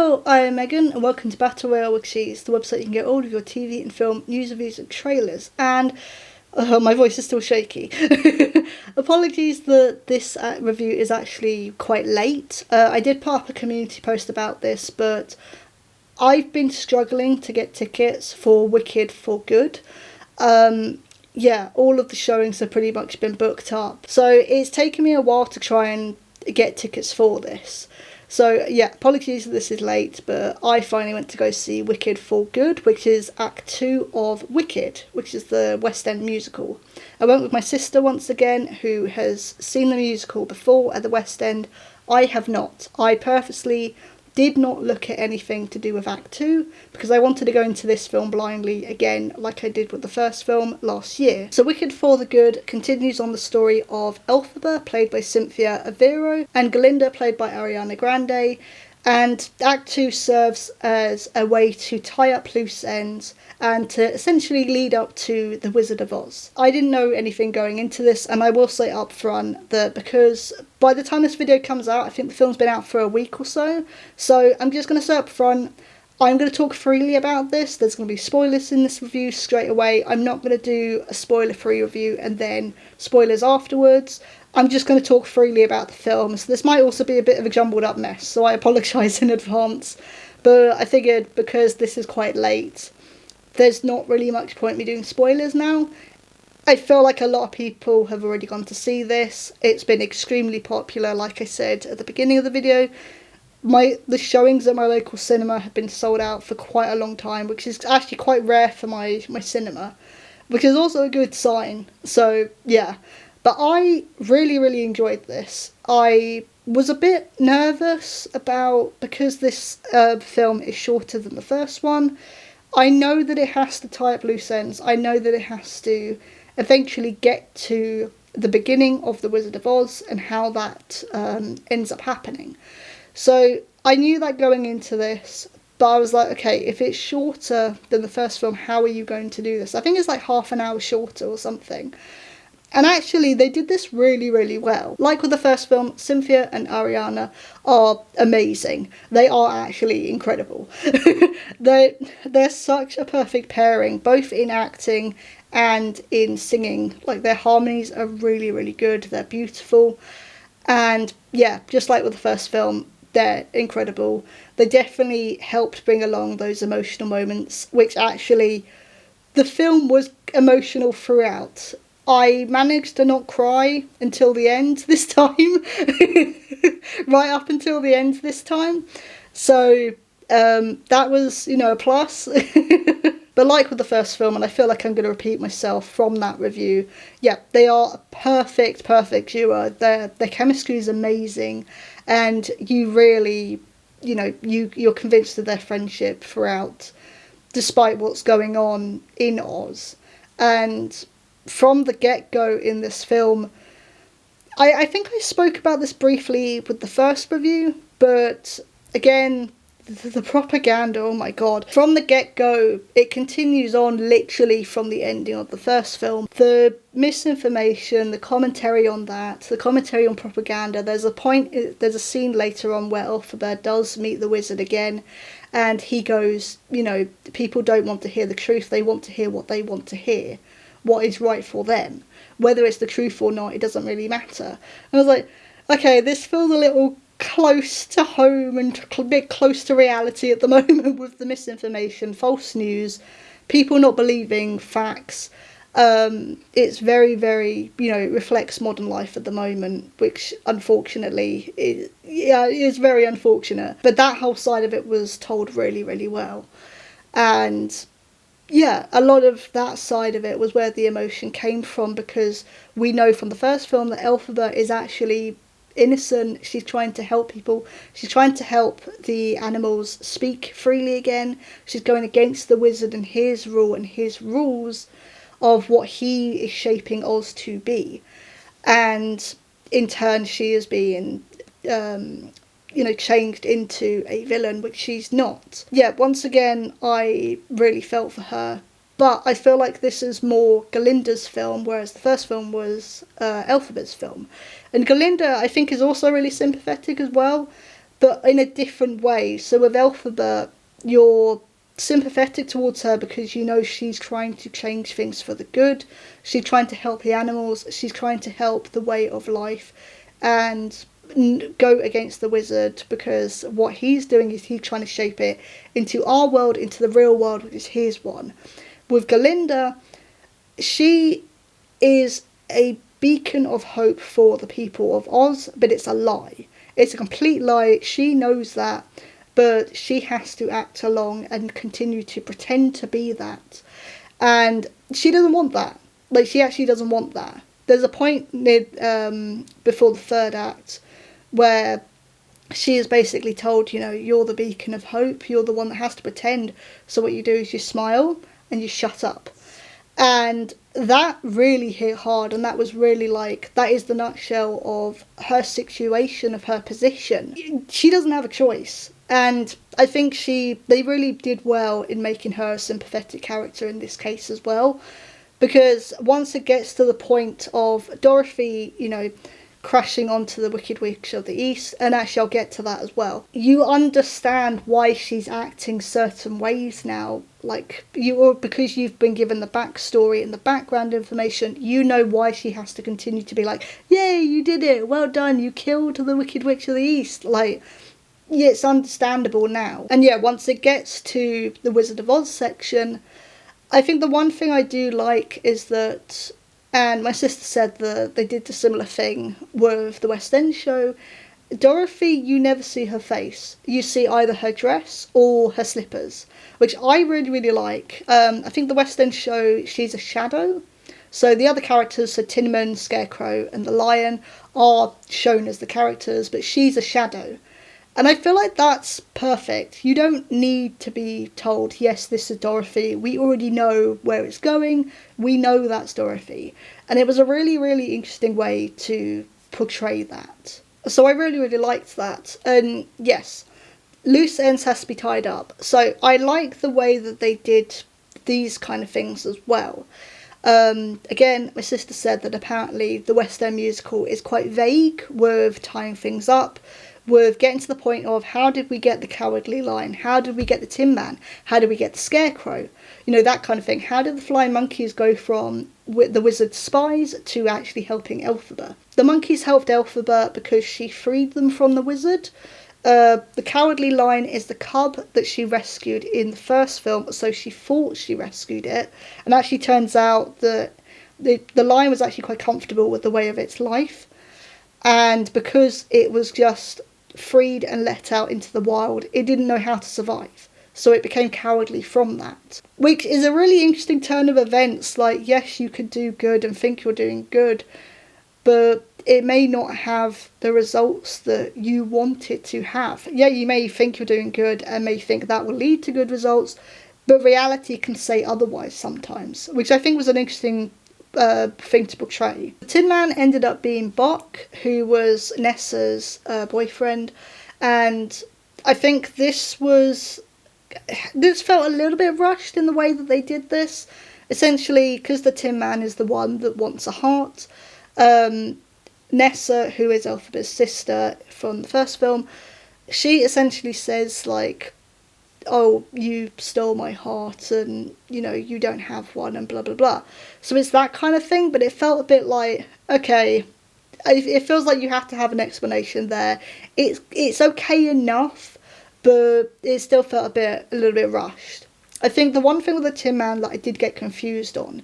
Hello, I am Megan, and welcome to Battle Royale with Cheese, the website you can get all of your TV and film news, reviews, and trailers. And my voice is still shaky. Apologies that this review is actually quite late. I did put up a community post about this, but I've been struggling to get tickets for Wicked for Good. Yeah, all of the showings have pretty much been booked up. So it's taken me a while to try and get tickets for this. So yeah, apologies that this is late, but I finally went to go see Wicked for Good, which is Act 2 of Wicked, which is the West End musical. I went with my sister once again, who has seen the musical before at the West End. I have not. I purposely did not look at anything to do with Act 2 because I wanted to go into this film blindly again like I did with the first film last year. So Wicked for the Good continues on the story of Elphaba, played by Cynthia Aveiro, and Galinda, played by Ariana Grande, and Act 2 serves as a way to tie up loose ends and to essentially lead up to The Wizard of Oz. I didn't know anything going into this, and I will say up front that because by the time this video comes out, I think the film's been out for a week or so, so I'm just going to say up front, I'm going to talk freely about this. There's going to be spoilers in this review straight away. I'm not going to do a spoiler-free review and then spoilers afterwards. I'm just going to talk freely about the film, so this might also be a bit of a jumbled up mess, so I apologise in advance. But I figured because this is quite late, there's not really much point me doing spoilers now. I feel like a lot of people have already gone to see this. It's been extremely popular, like I said at the beginning of the video. The showings at my local cinema have been sold out for quite a long time, which is actually quite rare for my cinema, which is also a good sign. So yeah, but I really enjoyed this. I was a bit nervous because this film is shorter than the first one. I know that it has to tie up loose ends. I know that it has to eventually get to the beginning of The Wizard of Oz and how that ends up happening. So I knew that going into this, but I was like, okay, if it's shorter than the first film, how are you going to do this? I think it's like half an hour shorter or something. And actually, they did this really well. Like with the first film, Cynthia and Ariana are amazing. They are actually incredible. They're such a perfect pairing, both in acting and in singing. Like, their harmonies are really good. They're beautiful. And yeah, just like with the first film, they're incredible. They definitely helped bring along those emotional moments, which actually, the film was emotional throughout. I managed to not cry until the end this time. Right up until the end this time. So that was, a plus. But like with the first film, and I feel like I'm going to repeat myself from that review, yeah, they are a perfect duo. Their chemistry is amazing, and you really, you're convinced of their friendship throughout, despite what's going on in Oz. And from the get-go in this film, I think I spoke about this briefly with the first review, but again, the propaganda, oh my god. From the get-go, it continues on literally from the ending of the first film. The misinformation, the commentary on that, the commentary on propaganda. There's a scene later on where Elphaba does meet the wizard again, and he goes, people don't want to hear the truth, they want to hear what they want to hear. What is right for them. Whether it's the truth or not, it doesn't really matter. And I was like, okay, this feels a little close to home and a bit close to reality at the moment with the misinformation, false news, people not believing facts. It's very reflects modern life at the moment, which unfortunately is very unfortunate. But that whole side of it was told really well. And yeah, a lot of that side of it was where the emotion came from, because we know from the first film that Elphaba is actually innocent. She's trying to help people. She's trying to help the animals speak freely again. She's going against the wizard and his rule and his rules of what he is shaping Oz to be. And in turn, she is being changed into a villain, which she's not. Yeah, once again, I really felt for her. But I feel like this is more Galinda's film, whereas the first film was Elphaba's film. And Galinda, I think, is also really sympathetic as well. but in a different way. So with Elphaba, you're sympathetic towards her because you know she's trying to change things for the good. She's trying to help the animals. She's trying to help the way of life and go against the wizard, because what he's doing is he's trying to shape it into our world, into the real world, which is his one. With Galinda, she is a beacon of hope for the people of Oz, but it's a lie. It's a complete lie. She knows that, but she has to act along and continue to pretend to be that. And she doesn't want that. Like, she actually doesn't want that. There's a point near before the third act where she is basically told, you know, you're the beacon of hope, you're the one that has to pretend, so what you do is you smile and you shut up. And that really hit hard, and that was really like, that is the nutshell of her situation, of her position. She doesn't have a choice, and I think they really did well in making her a sympathetic character in this case as well, because once it gets to the point of Dorothy, you know, crashing onto the Wicked Witch of the East, and actually I'll get to that as well, you understand why she's acting certain ways now. Like, because you've been given the backstory and the background information, you know why she has to continue to be like, yay, you did it, well done, you killed the Wicked Witch of the East. Like, yeah, it's understandable now. And yeah, once it gets to the Wizard of Oz section, I think the one thing I do like is that, and my sister said that they did a similar thing with the West End show, Dorothy, you never see her face. You see either her dress or her slippers, which I really, really like. I think the West End show, she's a shadow. So the other characters, so Tin Man, Scarecrow and the Lion, are shown as the characters, but she's a shadow. And I feel like that's perfect. You don't need to be told, yes, this is Dorothy. We already know where it's going. We know that's Dorothy. And it was a really, really interesting way to portray that. So I really, really liked that. And yes, loose ends has to be tied up. So I like the way that they did these kind of things as well. Again, my sister said that apparently the West End musical is quite vague with tying things up, with getting to the point of how did we get the Cowardly Lion, how did we get the Tin Man, how did we get the Scarecrow, you know, that kind of thing. How did the Flying Monkeys go from the wizard's spies to actually helping Elphaba? The monkeys helped Elphaba because she freed them from the wizard. The Cowardly Lion is the cub that she rescued in the first film, so she thought she rescued it, and actually turns out that the lion was actually quite comfortable with the way of its life, and because it was just freed and let out into the wild, it didn't know how to survive, so it became cowardly from that, which is a really interesting turn of events. Like, yes, you could do good and think you're doing good, but it may not have the results that you want it to have. Yeah, you may think you're doing good and may think that will lead to good results, but reality can say otherwise sometimes, which I think was an interesting thing to portray. The Tin Man ended up being Bok, who was Nessa's boyfriend, and I think this felt a little bit rushed in the way that they did this. Essentially, because the Tin Man is the one that wants a heart, Nessa, who is Elphaba's sister from the first film, she essentially says, like, oh, you stole my heart and, you know, you don't have one and blah, blah, blah. So it's that kind of thing, but it felt a bit like, okay, it feels like you have to have an explanation there. It's okay enough, but it still felt a little bit rushed. I think the one thing with the Tin Man that I did get confused on,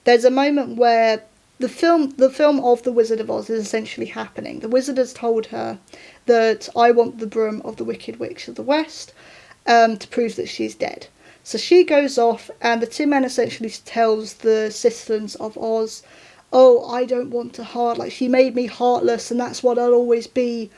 there's a moment where the film of The Wizard of Oz is essentially happening. The wizard has told her that I want the broom of the Wicked Witch of the West, to prove that she's dead. So she goes off, and the Tin Man essentially tells the citizens of Oz, oh, I don't want a heart, like, she made me heartless and that's what I'll always be.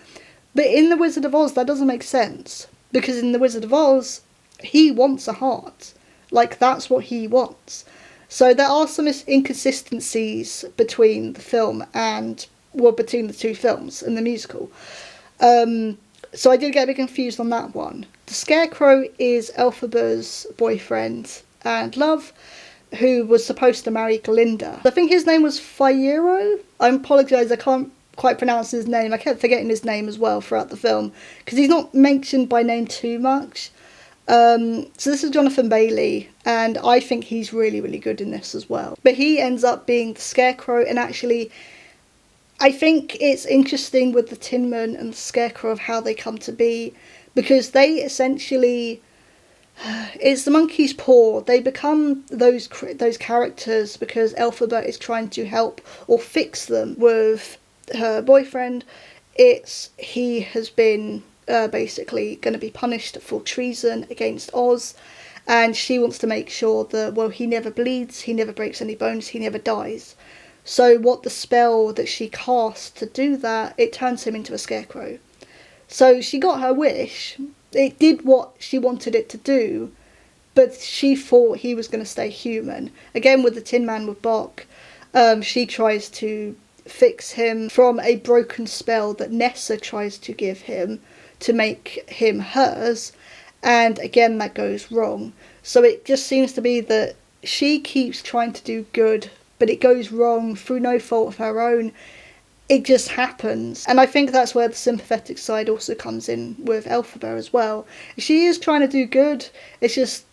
But in The Wizard of Oz, that doesn't make sense, because in The Wizard of Oz, he wants a heart. Like, that's what he wants. So there are some inconsistencies between the film and, well, between the two films and the musical. So I did get a bit confused on that one. The Scarecrow is Elphaba's boyfriend and love, who was supposed to marry Galinda. I think his name was Fiyero. I apologise, I can't quite pronounce his name. I kept forgetting his name as well throughout the film, because he's not mentioned by name too much. So this is Jonathan Bailey, and I think he's really, really good in this as well. But he ends up being the Scarecrow, and actually, I think it's interesting with the Tin Man and the Scarecrow of how they come to be, because they essentially, it's the monkey's paw. They become those characters because Elphaba is trying to help or fix them with her boyfriend. He has been basically going to be punished for treason against Oz, and she wants to make sure that, well, he never bleeds, he never breaks any bones, he never dies. So what the spell that she cast to do that, it turns him into a scarecrow. So she got her wish, it did what she wanted it to do, but she thought he was going to stay human. Again with the Tin Man with Bok, she tries to fix him from a broken spell that Nessa tries to give him to make him hers, and again that goes wrong. So it just seems to be that she keeps trying to do good, but it goes wrong through no fault of her own. It just happens. And I think that's where the sympathetic side also comes in with Elphaba as well. She is trying to do good, it's just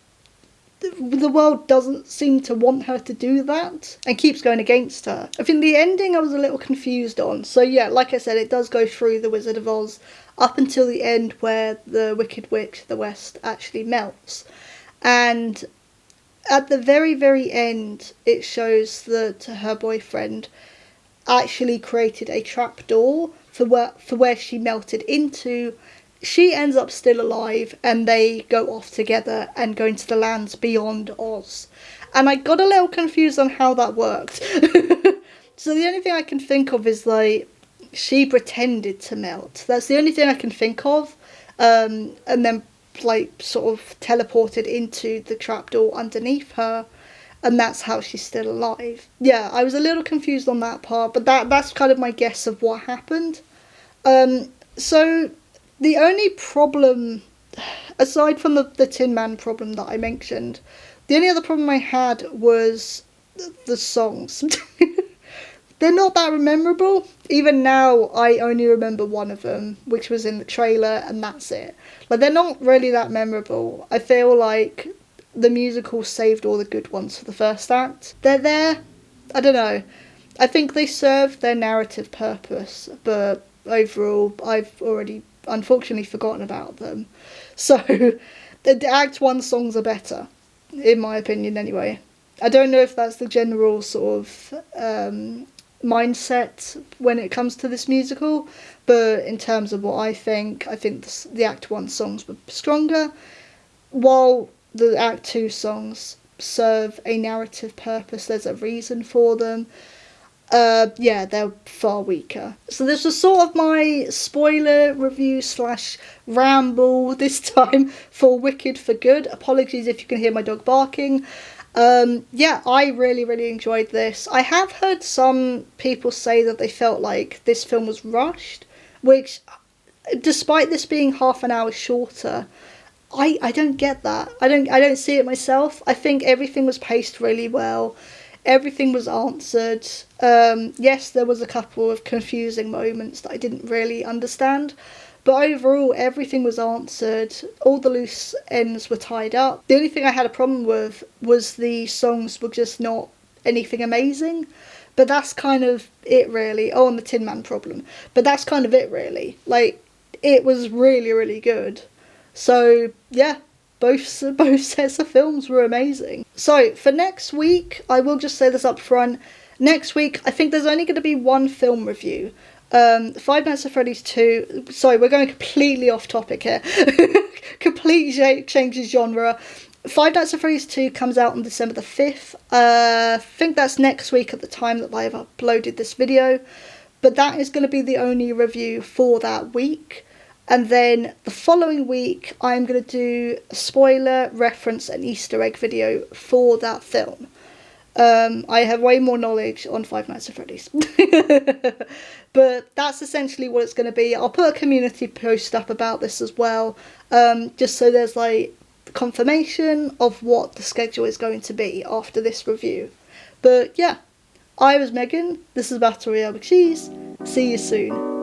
the world doesn't seem to want her to do that and keeps going against her. I think the ending I was a little confused on. So yeah, like I said, it does go through the Wizard of Oz up until the end where the Wicked Witch of the West actually melts. And at the very, very end, it shows that her boyfriend actually created a trapdoor for where she melted into. She ends up still alive, and they go off together and go into the lands beyond Oz. And I got a little confused on how that worked. So the only thing I can think of is, like, she pretended to melt. That's the only thing I can think of. And then, like, sort of teleported into the trapdoor underneath her. And that's how she's still alive. Yeah, I was a little confused on that part, but that's kind of my guess of what happened. So the only problem, aside from the Tin Man problem that I mentioned, the only other problem I had was the songs. They're not that memorable. Even now, I only remember one of them, which was in the trailer, and that's it. Like, they're not really that memorable. I feel like the musical saved all the good ones for the first act. They're there. I don't know. I think they served their narrative purpose, but overall, I've already unfortunately forgotten about them. So, the Act 1 songs are better, in my opinion anyway. I don't know if that's the general sort of mindset when it comes to this musical, but in terms of what I think the Act 1 songs were stronger, while the Act 2 songs serve a narrative purpose. There's a reason for them. Yeah, they're far weaker. So this was sort of my spoiler review / ramble this time for Wicked for Good. Apologies if you can hear my dog barking. Yeah, I really, really enjoyed this. I have heard some people say that they felt like this film was rushed, which, despite this being half an hour shorter, I don't get that. I don't see it myself. I think everything was paced really well. Everything was answered. Yes, there was a couple of confusing moments that I didn't really understand. But overall, everything was answered. All the loose ends were tied up. The only thing I had a problem with was the songs were just not anything amazing. But that's kind of it, really. Oh, and the Tin Man problem. But that's kind of it, really. Like, it was really, really good. So, yeah, both sets of films were amazing. So, for next week, I will just say this up front. Next week, I think there's only going to be one film review. Five Nights at Freddy's 2. Sorry, we're going completely off topic here. Complete change of genre. Five Nights at Freddy's 2 comes out on December the 5th. I think that's next week at the time that I've uploaded this video. But that is going to be the only review for that week. And then the following week, I'm going to do a spoiler, reference and Easter egg video for that film. I have way more knowledge on Five Nights at Freddy's. But that's essentially what it's going to be. I'll put a community post up about this as well, just so there's like confirmation of what the schedule is going to be after this review. But yeah, I was Megan, this is Battle Royale with Cheese, see you soon.